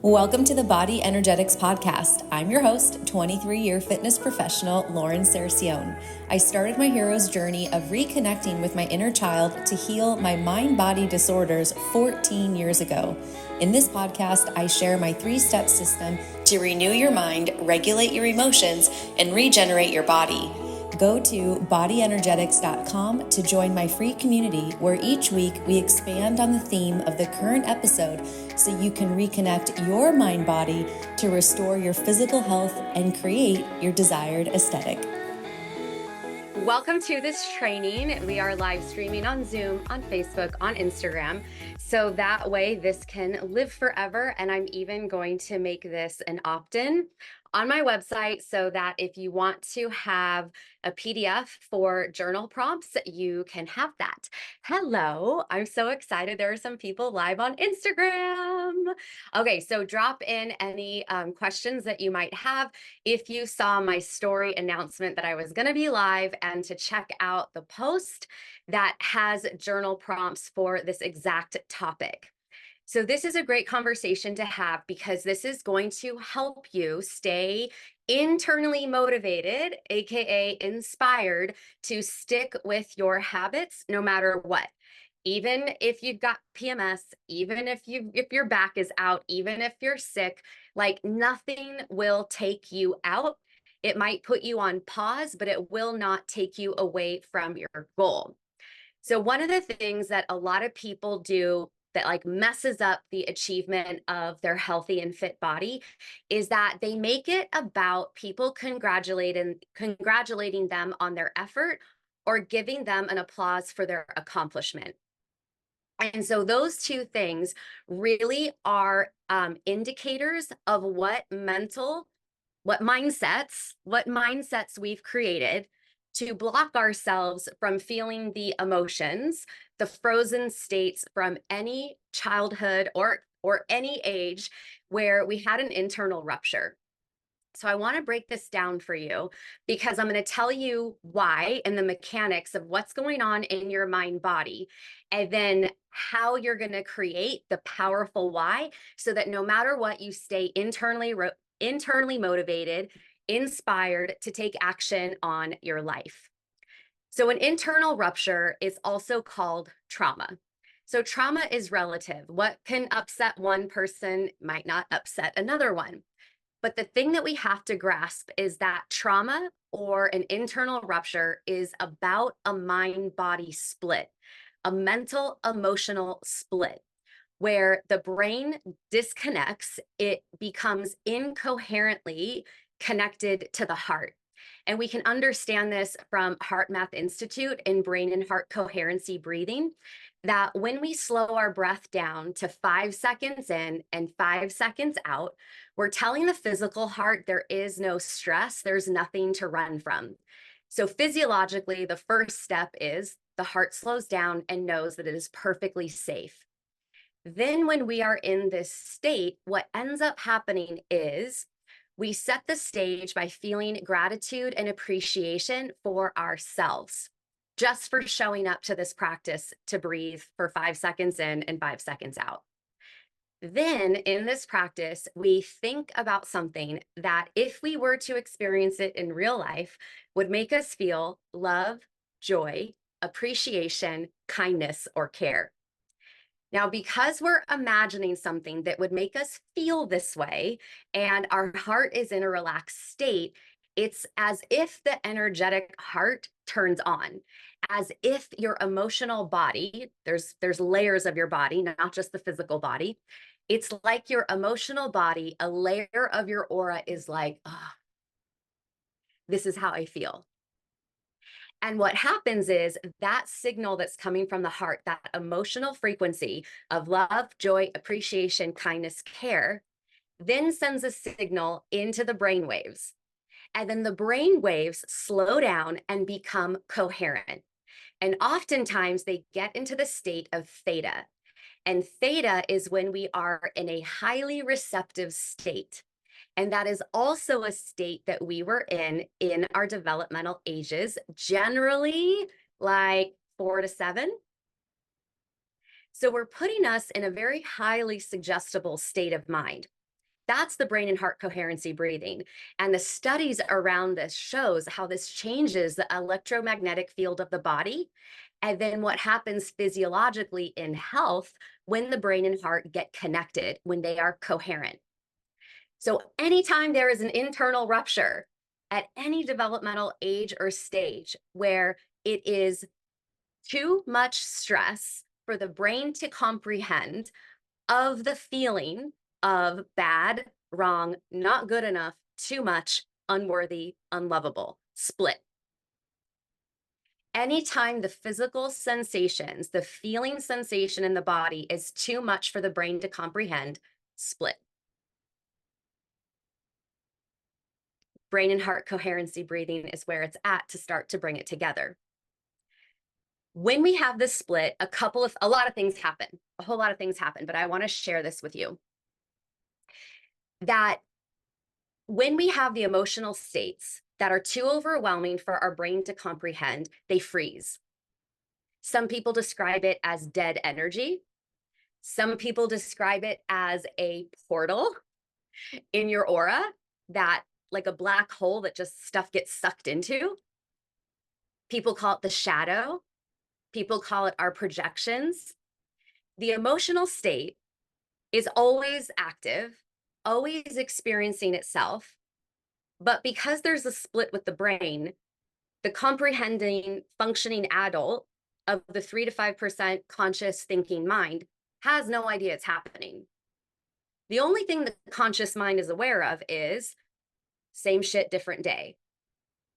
Welcome to the Body Energetics Podcast. I'm your host, 23-year fitness professional, Lauren Cercione. I started my hero's journey of reconnecting with my inner child to heal my mind-body disorders 14 years ago. In this podcast, I share my 3-step system to renew your mind, regulate your emotions, and regenerate your body. Go to bodyenergetics.com to join my free community where each week we expand on the theme of the current episode so you can reconnect your mind body to restore your physical health and create your desired aesthetic. Welcome to this training. We are live streaming on Zoom, on Facebook, on Instagram. So that way this can live forever. And I'm even going to make this an opt-in on my website so that if you want to have a PDF for journal prompts, you can have that. Hello, I'm so excited. There are some people live on Instagram. Okay, so drop in any questions that you might have. If you saw my story announcement that I was going to be live and to check out the post that has journal prompts for this exact topic. So this is a great conversation to have because this is going to help you stay internally motivated, aka inspired, to stick with your habits no matter what. Even if you've got PMS, even if your back is out, even if you're sick, like nothing will take you out. It might put you on pause, but it will not take you away from your goal. So one of the things that a lot of people do that like messes up the achievement of their healthy and fit body is that they make it about people congratulating them on their effort or giving them an applause for their accomplishment. And so those two things really are indicators of what mindsets we've created to block ourselves from feeling the emotions, the frozen states from any childhood or any age where we had an internal rupture. So I want to break this down for you because I'm going to tell you why and the mechanics of what's going on in your mind body, and then how you're going to create the powerful why so that no matter what, you stay internally motivated, inspired to take action on your life. So an internal rupture is also called trauma. So trauma is relative. What can upset one person might not upset another one. But the thing that we have to grasp is that trauma or an internal rupture is about a mind-body split, a mental emotional split, where the brain disconnects, it becomes incoherently connected to the heart. And we can understand this from Heart Math Institute and brain and heart coherency breathing, that when we slow our breath down to 5 seconds in and 5 seconds out, we're telling the physical heart there is no stress, there's nothing to run from. So physiologically, the first step is the heart slows down and knows that it is perfectly safe. Then when we are in this state, what ends up happening is we set the stage by feeling gratitude and appreciation for ourselves, just for showing up to this practice to breathe for 5 seconds in and 5 seconds out. Then in this practice, we think about something that if we were to experience it in real life, would make us feel love, joy, appreciation, kindness, or care. Now, because we're imagining something that would make us feel this way and our heart is in a relaxed state, it's as if the energetic heart turns on, as if your emotional body, there's layers of your body, not just the physical body. It's like your emotional body, a layer of your aura is like, oh, this is how I feel. And what happens is that signal that's coming from the heart, that emotional frequency of love, joy, appreciation, kindness, care, then sends a signal into the brain waves. And then the brain waves slow down and become coherent. And oftentimes they get into the state of theta. And theta is when we are in a highly receptive state. And that is also a state that we were in our developmental ages, generally like 4 to 7. So we're putting us in a very highly suggestible state of mind. That's the brain and heart coherency breathing. And the studies around this shows how this changes the electromagnetic field of the body. And then what happens physiologically in health when the brain and heart get connected, when they are coherent. So anytime there is an internal rupture at any developmental age or stage where it is too much stress for the brain to comprehend of the feeling of bad, wrong, not good enough, too much, unworthy, unlovable, split. Anytime the physical sensations, the feeling sensation in the body is too much for the brain to comprehend, split. Brain and heart coherency breathing is where it's at to start to bring it together. When we have this split, a lot of things happen, a whole lot of things happen, but I want to share this with you. That when we have the emotional states that are too overwhelming for our brain to comprehend, they freeze. Some people describe it as dead energy. Some people describe it as a portal in your aura, that like a black hole that just stuff gets sucked into. People call it the shadow. People call it our projections. The emotional state is always active, always experiencing itself. But because there's a split with the brain, the comprehending, functioning adult of the 3 to 5% conscious thinking mind has no idea it's happening. The only thing the conscious mind is aware of is same shit, different day,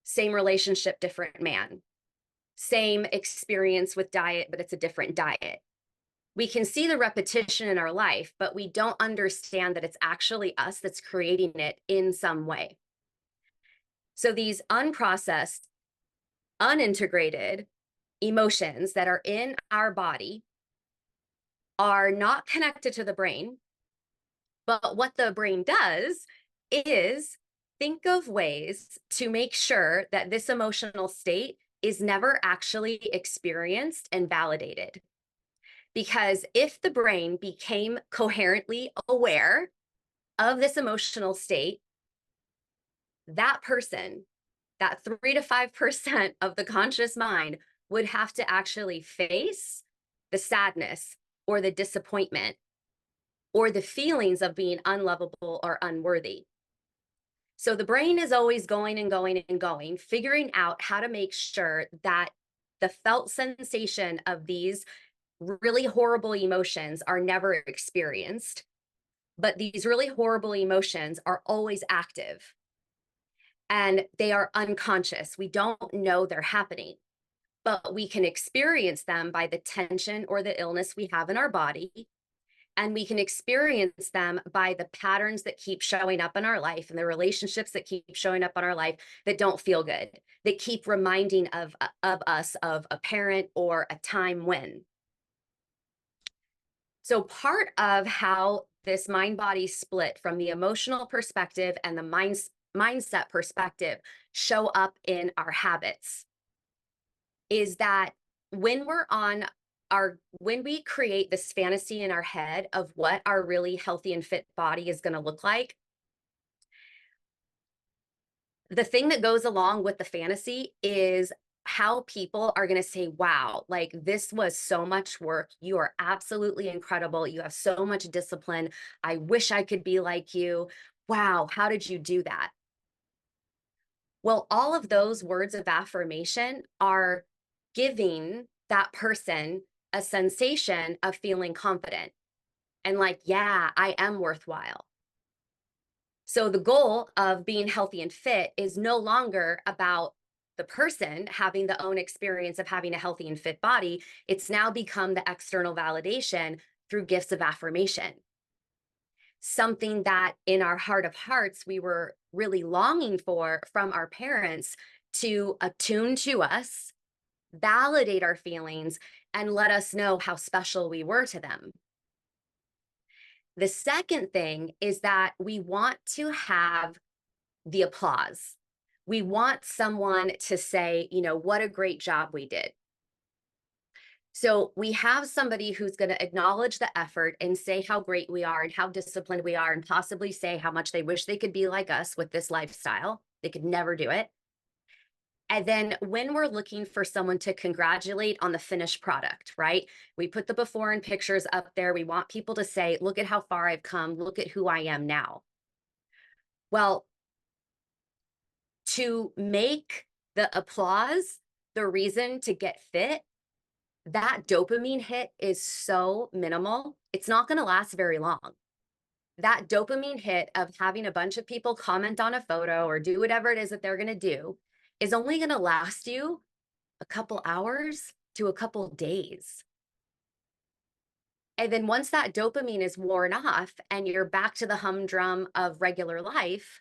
same relationship, different man, same experience with diet, but it's a different diet. We can see the repetition in our life, but we don't understand that it's actually us that's creating it in some way. So these unprocessed, unintegrated emotions that are in our body are not connected to the brain. But what the brain does is think of ways to make sure that this emotional state is never actually experienced and validated. Because if the brain became coherently aware of this emotional state, that person, that 3 to 5% of the conscious mind, would have to actually face the sadness or the disappointment or the feelings of being unlovable or unworthy. So the brain is always going and going and going, figuring out how to make sure that the felt sensation of these really horrible emotions are never experienced. But these really horrible emotions are always active and they are unconscious. We don't know they're happening, but we can experience them by the tension or the illness we have in our body. And we can experience them by the patterns that keep showing up in our life and the relationships that keep showing up in our life that don't feel good, that keep reminding of us of a parent or a time when. So part of how this mind-body split from the emotional perspective and the mindset perspective show up in our habits is that when we create this fantasy in our head of what our really healthy and fit body is going to look like, the thing that goes along with the fantasy is how people are going to say, wow, like this was so much work. You are absolutely incredible. You have so much discipline. I wish I could be like you. Wow, how did you do that? Well, all of those words of affirmation are giving that person a sensation of feeling confident and like, yeah, I am worthwhile. So the goal of being healthy and fit is no longer about the person having the own experience of having a healthy and fit body. It's now become the external validation through gifts of affirmation. Something that in our heart of hearts, we were really longing for from our parents to attune to us, validate our feelings, and let us know how special we were to them. The second thing is that we want to have the applause. We want someone to say, you know, what a great job we did. So we have somebody who's going to acknowledge the effort and say how great we are and how disciplined we are, and possibly say how much they wish they could be like us with this lifestyle. They could never do it. And then when we're looking for someone to congratulate on the finished product, right? We put the before and pictures up there. We want people to say, look at how far I've come. Look at who I am now. Well, to make the applause the reason to get fit, that dopamine hit is so minimal. It's not going to last very long. That dopamine hit of having a bunch of people comment on a photo or do whatever it is that they're going to do is only going to last you a couple hours to a couple days. And then once that dopamine is worn off and you're back to the humdrum of regular life,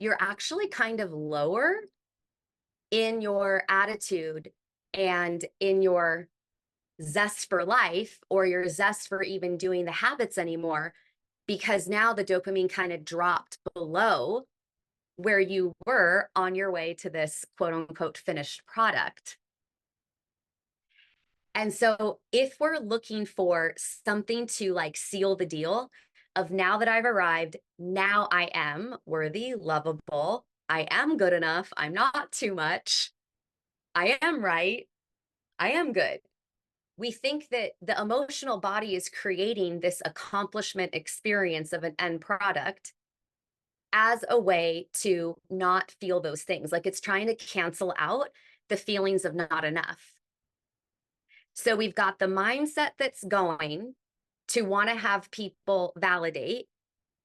you're actually kind of lower in your attitude and in your zest for life, or your zest for even doing the habits anymore, because now the dopamine kind of dropped below where you were on your way to this quote unquote finished product. And so if we're looking for something to like seal the deal of now that I've arrived, now I am worthy, lovable, I am good enough, I'm not too much, I am right, I am good. We think that the emotional body is creating this accomplishment experience of an end product as a way to not feel those things. Like it's trying to cancel out the feelings of not enough. So we've got the mindset that's going to want to have people validate,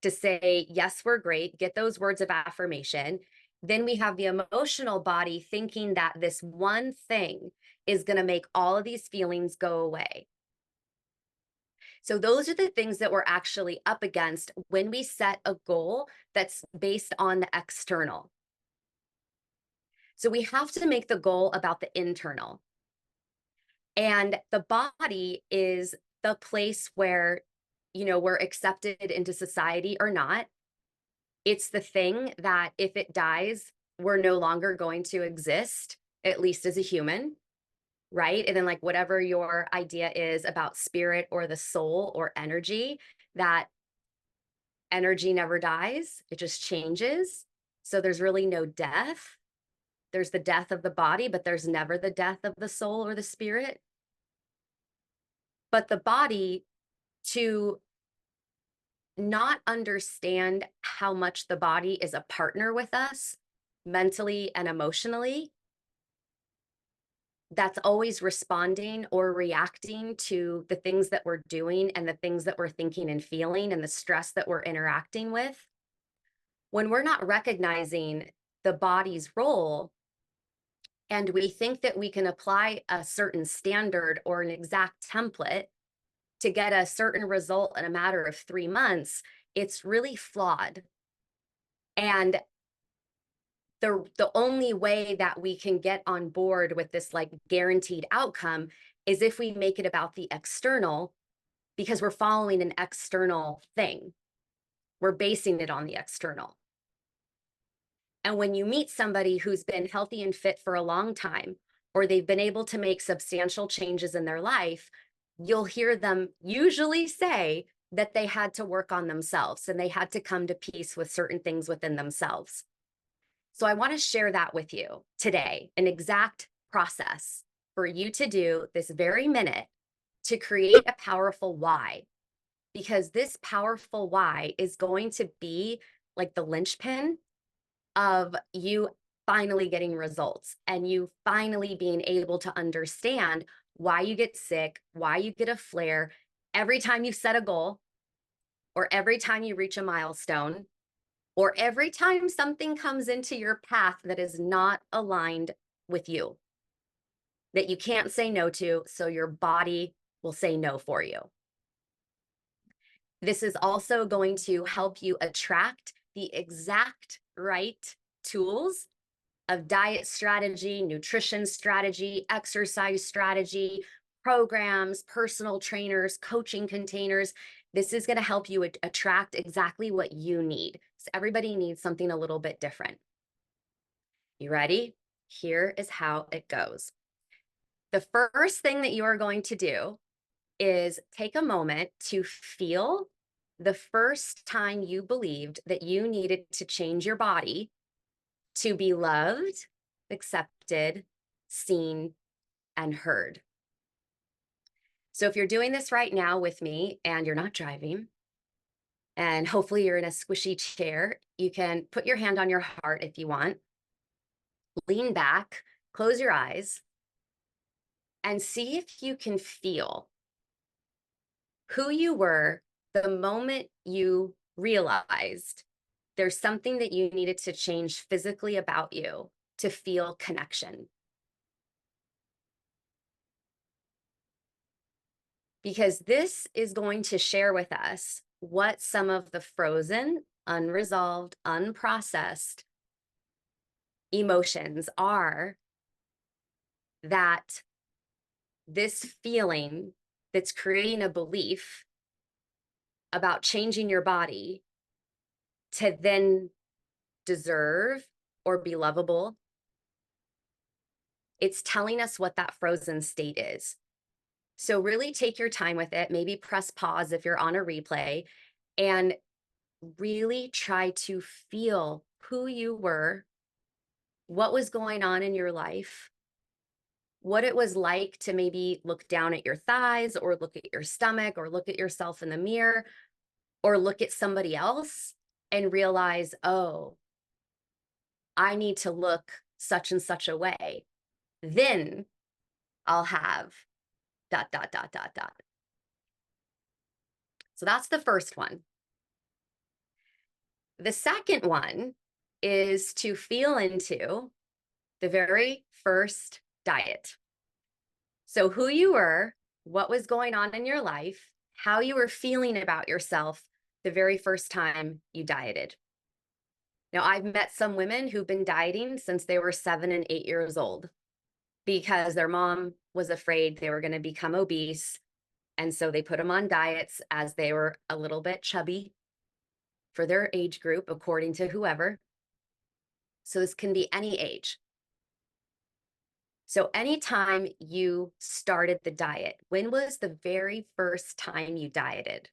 to say, yes, we're great, get those words of affirmation. Then we have the emotional body thinking that this one thing is going to make all of these feelings go away. So those are the things that we're actually up against when we set a goal that's based on the external. So we have to make the goal about the internal. And the body is the place where, we're accepted into society or not. It's the thing that if it dies, we're no longer going to exist, at least as a human, right? And then like whatever your idea is about spirit or the soul or energy, that energy never dies, it just changes. So there's really no death. There's the death of the body, but there's never the death of the soul or the spirit. But the body, to not understand how much the body is a partner with us mentally and emotionally, that's always responding or reacting to the things that we're doing and the things that we're thinking and feeling and the stress that we're interacting with. When we're not recognizing the body's role, and we think that we can apply a certain standard or an exact template to get a certain result in a matter of 3 months, it's really flawed. And the only way that we can get on board with this like guaranteed outcome is if we make it about the external, because we're following an external thing. We're basing it on the external. And when you meet somebody who's been healthy and fit for a long time, or they've been able to make substantial changes in their life, you'll hear them usually say that they had to work on themselves and they had to come to peace with certain things within themselves. So I want to share that with you today, an exact process for you to do this very minute to create a powerful why. Because this powerful why is going to be like the linchpin of you finally getting results and you finally being able to understand why you get sick, why you get a flare every time you set a goal, or every time you reach a milestone, or every time something comes into your path that is not aligned with you, that you can't say no to, so your body will say no for you. This is also going to help you attract the exact right tools of diet strategy, nutrition strategy, exercise strategy, programs, personal trainers, coaching containers. This is going to help you attract exactly what you need. So everybody needs something a little bit different. You ready? Here is how it goes. The first thing that you are going to do is take a moment to feel the first time you believed that you needed to change your body to be loved, accepted, seen, and heard. So if you're doing this right now with me and you're not driving, and hopefully you're in a squishy chair, you can put your hand on your heart if you want, lean back, close your eyes, and see if you can feel who you were the moment you realized there's something that you needed to change physically about you to feel connection. Because this is going to share with us what some of the frozen, unresolved, unprocessed emotions are that this feeling that's creating a belief about changing your body to then deserve or be lovable. It's telling us what that frozen state is. So really take your time with it. Maybe press pause if you're on a replay and really try to feel who you were, what was going on in your life, what it was like to maybe look down at your thighs or look at your stomach or look at yourself in the mirror or look at somebody else and realize, oh, I need to look such and such a way. Then I'll have ... So that's the first one. The second one is to feel into the very first diet. So who you were, what was going on in your life, how you were feeling about yourself the very first time you dieted. Now, I've met some women who've been dieting since they were 7 and 8 years old because their mom was afraid they were going to become obese. And so they put them on diets as they were a little bit chubby for their age group, according to whoever. So this can be any age. So anytime you started the diet, when was the very first time you dieted?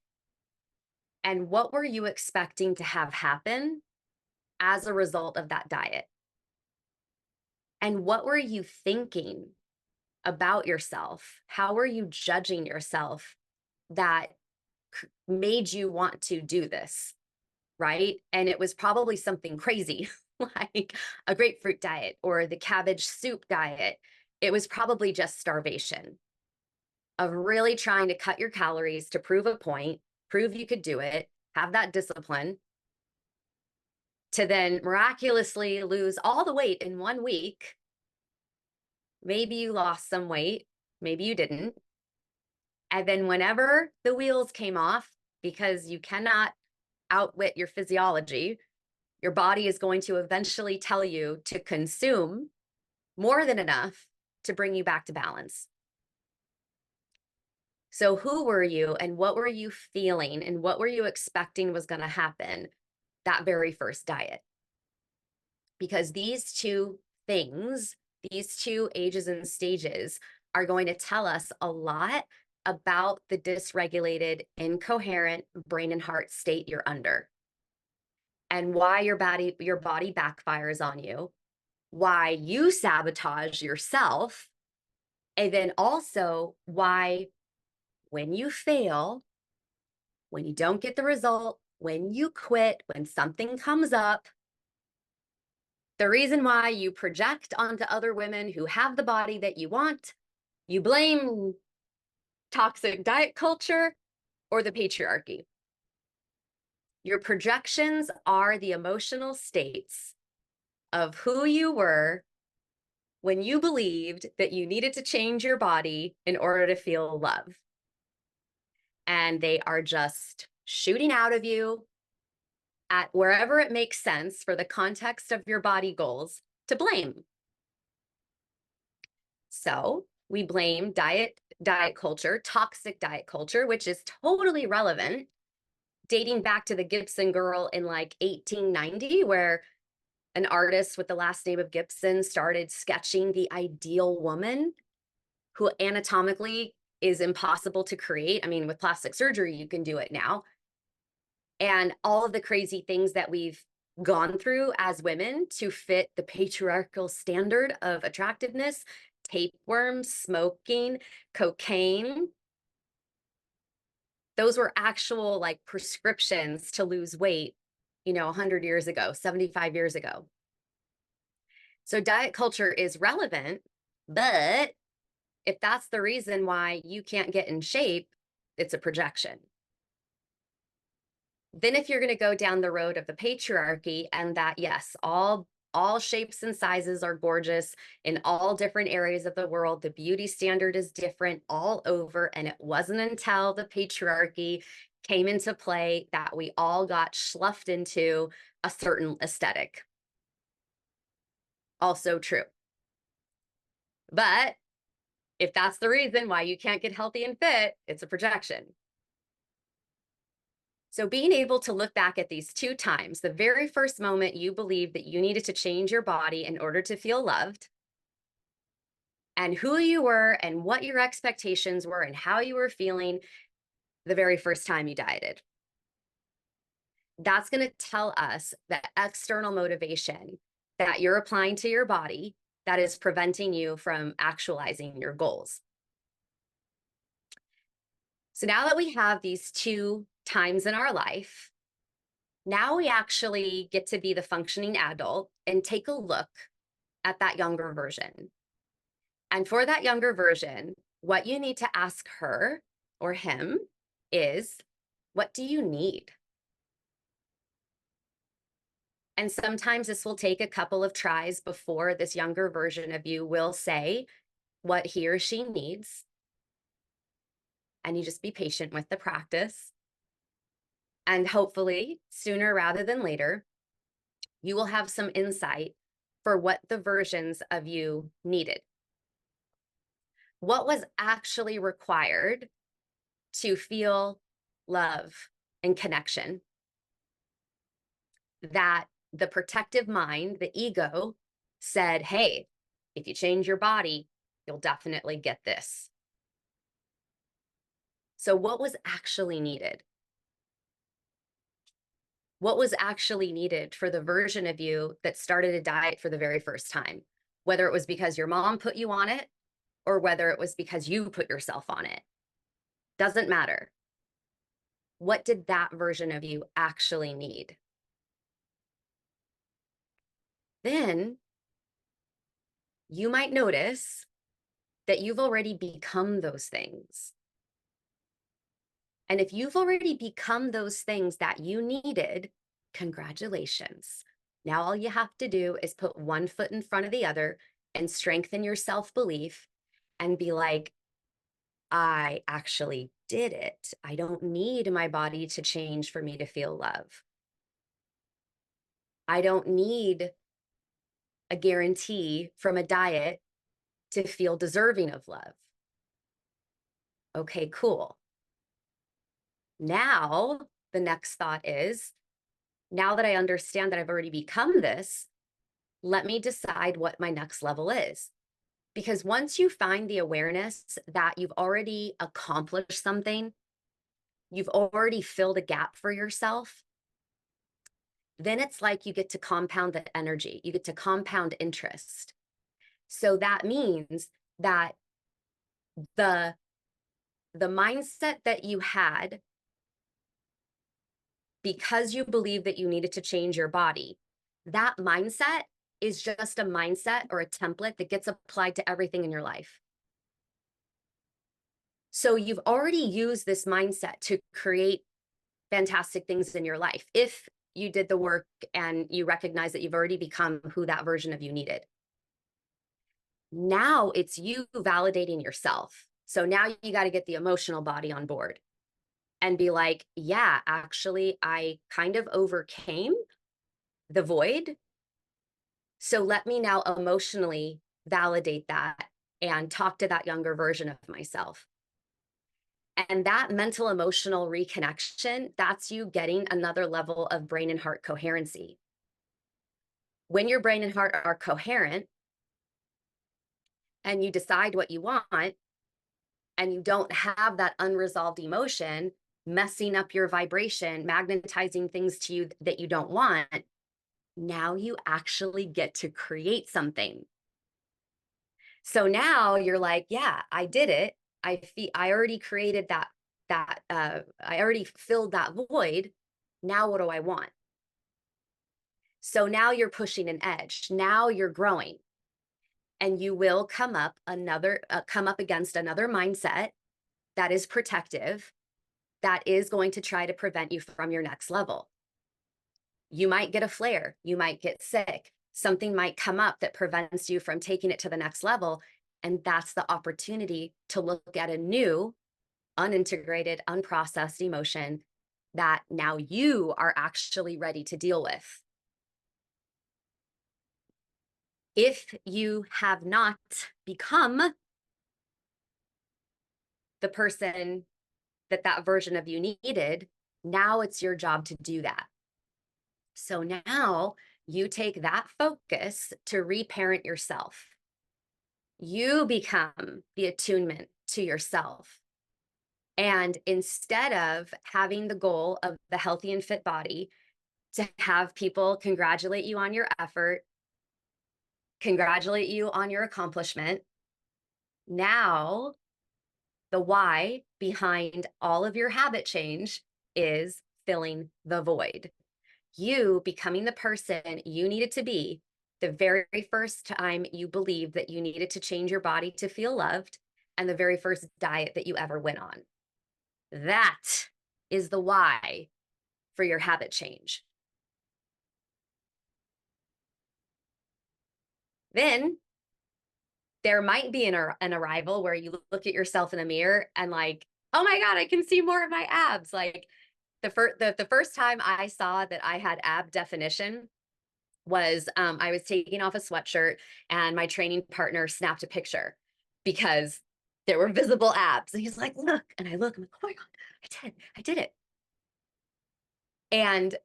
And what were you expecting to have happen as a result of that diet? And what were you thinking about yourself? How were you judging yourself that made you want to do this, right? And it was probably something crazy, like a grapefruit diet or the cabbage soup diet. It was probably just starvation of really trying to cut your calories to prove a point, prove you could do it, have that discipline to then miraculously lose all the weight in 1 week. Maybe you lost some weight, maybe you didn't. And then whenever the wheels came off, because you cannot outwit your physiology, your body is going to eventually tell you to consume more than enough to bring you back to balance. So who were you and what were you feeling and what were you expecting was going to happen that very first diet? Because these two things, these two ages and stages are going to tell us a lot about the dysregulated, incoherent brain and heart state you're under and why your body backfires on you, why you sabotage yourself, and then also why when you fail, when you don't get the result, when you quit, when something comes up, the reason why you project onto other women who have the body that you want, you blame toxic diet culture or the patriarchy. Your projections are the emotional states of who you were when you believed that you needed to change your body in order to feel love. And they are just shooting out of you at wherever it makes sense for the context of your body goals to blame. So we blame diet culture, toxic diet culture, which is totally relevant, dating back to the Gibson girl in like 1890, where an artist with the last name of Gibson started sketching the ideal woman. who anatomically is impossible to create. I mean, with plastic surgery, you can do it now. And all of the crazy things that we've gone through as women to fit the patriarchal standard of attractiveness, tapeworms, smoking, cocaine. Those were actual like prescriptions to lose weight, 100 years ago, 75 years ago. So diet culture is relevant, but if that's the reason why you can't get in shape, it's a projection. Then if you're going to go down the road of the patriarchy and that, yes, all shapes and sizes are gorgeous in all different areas of the world. The beauty standard is different all over. And it wasn't until the patriarchy came into play that we all got sloughed into a certain aesthetic. Also true. But if that's the reason why you can't get healthy and fit, it's a projection. So being able to look back at these two times, the very first moment you believed that you needed to change your body in order to feel loved, and who you were and what your expectations were and how you were feeling the very first time you dieted. That's going to tell us the external motivation that you're applying to your body that is preventing you from actualizing your goals. So now that we have these two times in our life, now we actually get to be the functioning adult and take a look at that younger version. And for that younger version, what you need to ask her or him is, what do you need? And sometimes this will take a couple of tries before this younger version of you will say what he or she needs. And you just be patient with the practice. And hopefully, sooner rather than later, you will have some insight for what the versions of you needed. What was actually required to feel love and connection that the protective mind, the ego, said, hey, if you change your body, you'll definitely get this. So what was actually needed? What was actually needed for the version of you that started a diet for the very first time? Whether it was because your mom put you on it or whether it was because you put yourself on it. Doesn't matter. What did that version of you actually need? Then you might notice that you've already become those things. And if you've already become those things that you needed, congratulations. Now all you have to do is put one foot in front of the other and strengthen your self-belief and be like, I actually did it. I don't need my body to change for me to feel love. I don't need a guarantee from a diet to feel deserving of love. Okay, cool. Now, the next thought is, now that I understand that I've already become this, let me decide what my next level is. Because once you find the awareness that you've already accomplished something, you've already filled a gap for yourself, then it's like you get to compound the energy, you get to compound interest. So that means that the mindset that you had because you believe that you needed to change your body, that mindset is just a mindset or a template that gets applied to everything in your life. So you've already used this mindset to create fantastic things in your life if you did the work and you recognize that you've already become who that version of you needed. Now it's you validating yourself. So now you got to get the emotional body on board and be like, yeah, actually, I kind of overcame the void. So let me now emotionally validate that and talk to that younger version of myself. And that mental emotional reconnection, that's you getting another level of brain and heart coherency. When your brain and heart are coherent and you decide what you want, and you don't have that unresolved emotion messing up your vibration, magnetizing things to you that you don't want, now you actually get to create something. So now you're like, yeah, I did it. I already created I already filled that void. Now what do I want? So now you're pushing an edge. Now you're growing, and you will come up against another mindset that is protective, that is going to try to prevent you from your next level. You might get a flare, you might get sick, something might come up that prevents you from taking it to the next level. And that's the opportunity to look at a new, unintegrated, unprocessed emotion that now you are actually ready to deal with. If you have not become the person that version of you needed, now it's your job to do that. So now you take that focus to reparent yourself. You become the attunement to yourself. And instead of having the goal of the healthy and fit body, to have people congratulate you on your effort, congratulate you on your accomplishment, now the why behind all of your habit change is filling the void. You becoming the person you needed to be the very first time you believed that you needed to change your body to feel loved, and the very first diet that you ever went on. That is the why for your habit change. Then there might be an arrival where you look at yourself in the mirror and like, oh my God, I can see more of my abs. Like the first time I saw that I had ab definition was I was taking off a sweatshirt and my training partner snapped a picture because there were visible abs. And he's like, look, and I look, I'm like, oh my God, I did it. And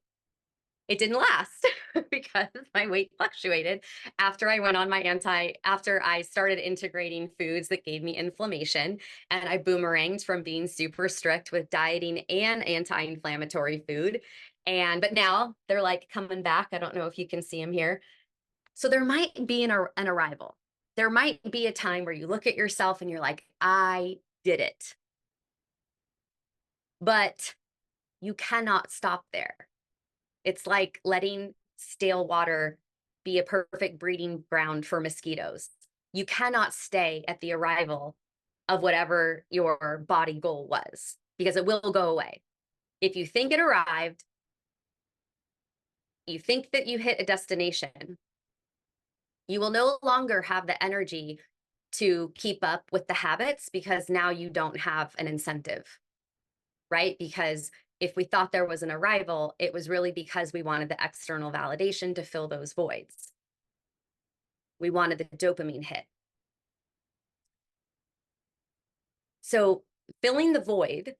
it didn't last because my weight fluctuated after after I started integrating foods that gave me inflammation, and I boomeranged from being super strict with dieting and anti-inflammatory food. But now they're like coming back. I don't know if you can see them here. So there might be an arrival. There might be a time where you look at yourself and you're like, I did it. But you cannot stop there. It's like letting stale water be a perfect breeding ground for mosquitoes. You cannot stay at the arrival of whatever your body goal was, because it will go away. If you think it arrived, you think that you hit a destination, you will no longer have the energy to keep up with the habits, because now you don't have an incentive, right? Because if we thought there was an arrival, it was really because we wanted the external validation to fill those voids. We wanted the dopamine hit. So filling the void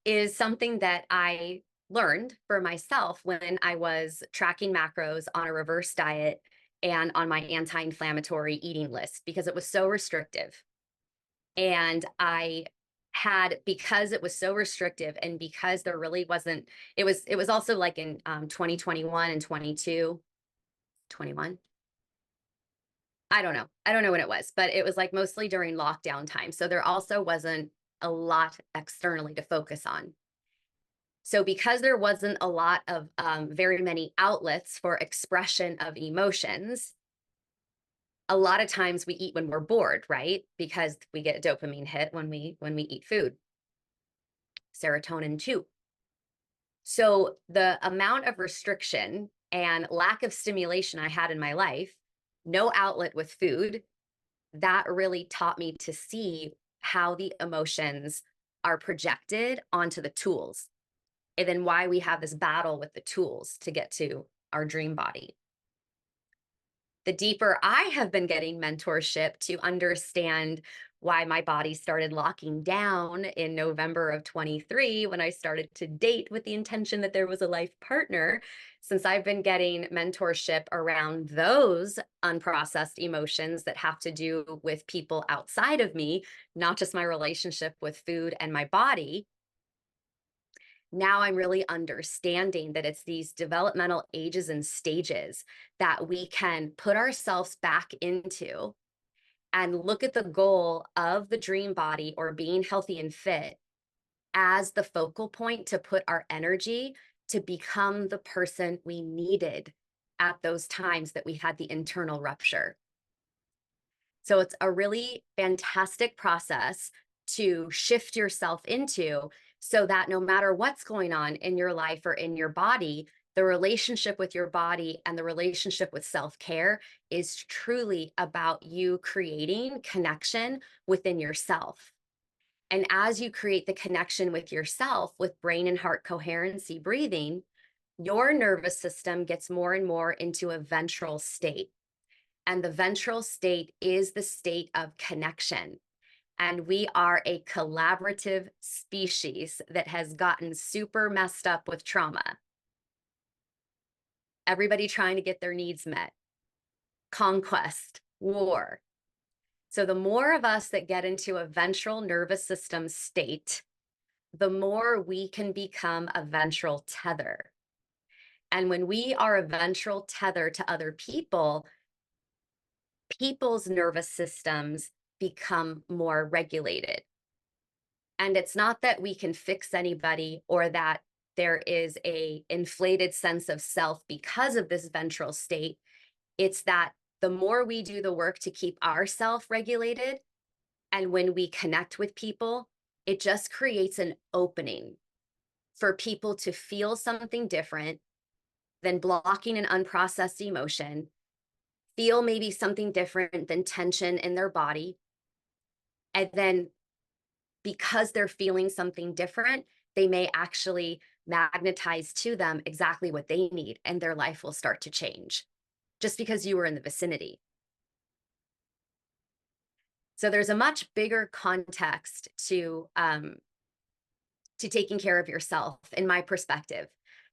is something that I learned for myself when I was tracking macros on a reverse diet and on my anti-inflammatory eating list, because it was so restrictive. And because it was so restrictive, and because there really wasn't, it was also like in 2021 and 22, 21. I don't know when it was, but it was like mostly during lockdown time. So there also wasn't a lot externally to focus on. So because there wasn't a lot of very many outlets for expression of emotions, a lot of times we eat when we're bored, right? Because we get a dopamine hit when we eat food. Serotonin too. So the amount of restriction and lack of stimulation I had in my life, no outlet with food, that really taught me to see how the emotions are projected onto the tools, and then why we have this battle with the tools to get to our dream body. The deeper I have been getting mentorship to understand why my body started locking down in November of 23 when I started to date with the intention that there was a life partner. Since I've been getting mentorship around those unprocessed emotions that have to do with people outside of me, not just my relationship with food and my body, now I'm really understanding that it's these developmental ages and stages that we can put ourselves back into and look at the goal of the dream body or being healthy and fit as the focal point to put our energy to become the person we needed at those times that we had the internal rupture. So it's a really fantastic process to shift yourself into, so that no matter what's going on in your life or in your body, the relationship with your body and the relationship with self-care is truly about you creating connection within yourself. And as you create the connection with yourself with brain and heart coherency breathing, your nervous system gets more and more into a ventral state. And the ventral state is the state of connection. And we are a collaborative species that has gotten super messed up with trauma. Everybody trying to get their needs met, conquest, war. So the more of us that get into a ventral nervous system state, the more we can become a ventral tether. And when we are a ventral tether to other people, people's nervous systems become more regulated. And it's not that we can fix anybody or that there is a inflated sense of self because of this ventral state. It's that the more we do the work to keep ourselves regulated, and when we connect with people, it just creates an opening for people to feel something different than blocking an unprocessed emotion, feel maybe something different than tension in their body. And then because they're feeling something different, they may actually magnetize to them exactly what they need, and their life will start to change just because you were in the vicinity. So there's a much bigger context to taking care of yourself, in my perspective,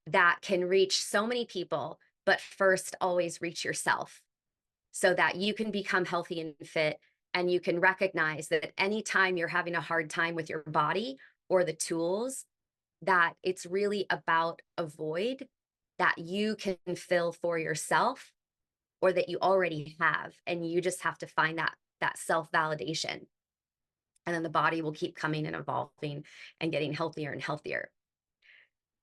that can reach so many people, but first always reach yourself so that you can become healthy and fit. And you can recognize that anytime you're having a hard time with your body or the tools, that it's really about a void that you can fill for yourself or that you already have. And you just have to find that self-validation. And then the body will keep coming and evolving and getting healthier and healthier.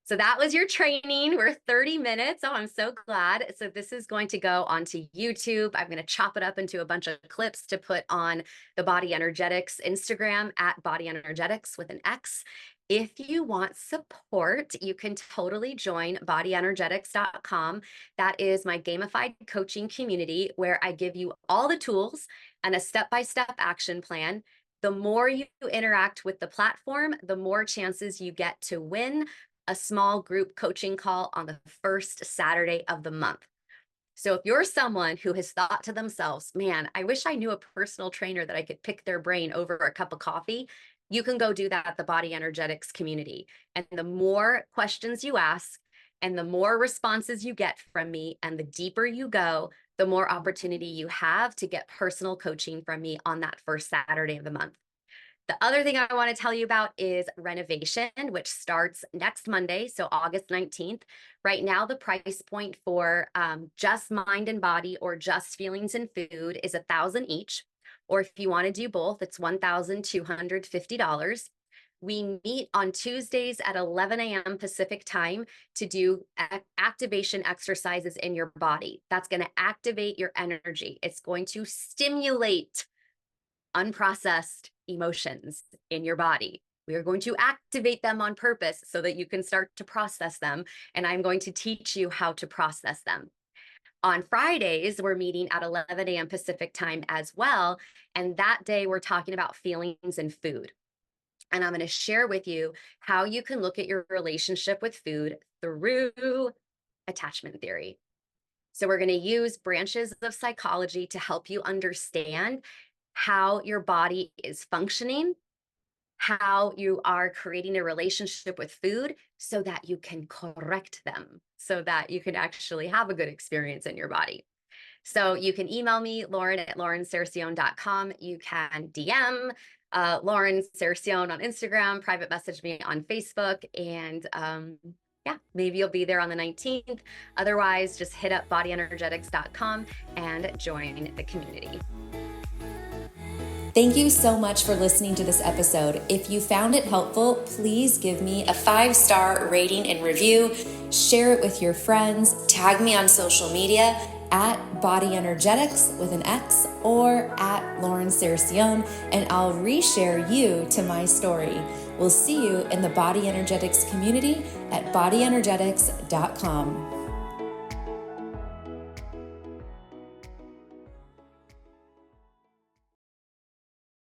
So that was your training. We're 30 minutes. Oh, I'm so glad. So this is going to go onto YouTube. I'm going to chop it up into a bunch of clips to put on the Body Energetics Instagram at Body Energetics with an X. If you want support, you can totally join bodyenergetics.com. That is my gamified coaching community where I give you all the tools and a step-by-step action plan. The more you interact with the platform, the more chances you get to win a small group coaching call on the first Saturday of the month. So if you're someone who has thought to themselves, man, I wish I knew a personal trainer that I could pick their brain over a cup of coffee, you can go do that at the Body Energetics community. And the more questions you ask and the more responses you get from me and the deeper you go, the more opportunity you have to get personal coaching from me on that first Saturday of the month. The other thing I want to tell you about is renovation, which starts next Monday, so August 19th. Right now, the price point for just mind and body or just feelings and food is $1,000 each. Or if you want to do both, it's $1,250. We meet on Tuesdays at 11 a.m. Pacific time to do activation exercises in your body. That's going to activate your energy. It's going to stimulate unprocessed emotions in your body. We are going to activate them on purpose so that you can start to process them. And I'm going to teach you how to process them. On Fridays, we're meeting at 11 a.m. Pacific time as well. And that day, we're talking about feelings and food. And I'm going to share with you how you can look at your relationship with food through attachment theory. So we're going to use branches of psychology to help you understand how your body is functioning, how you are creating a relationship with food so that you can correct them, so that you can actually have a good experience in your body. So you can email me, Lauren@laurencercione.com. You can DM Lauren Cercione on Instagram, private message me on Facebook, and yeah, maybe you'll be there on the 19th. Otherwise, just hit up bodyenergetics.com and join the community. Thank you so much for listening to this episode. If you found it helpful, please give me a 5-star rating and review. Share it with your friends. Tag me on social media at Body Energetics with an X or at Lauren Cercione, and I'll reshare you to my story. We'll see you in the Body Energetics community at bodyenergetics.com.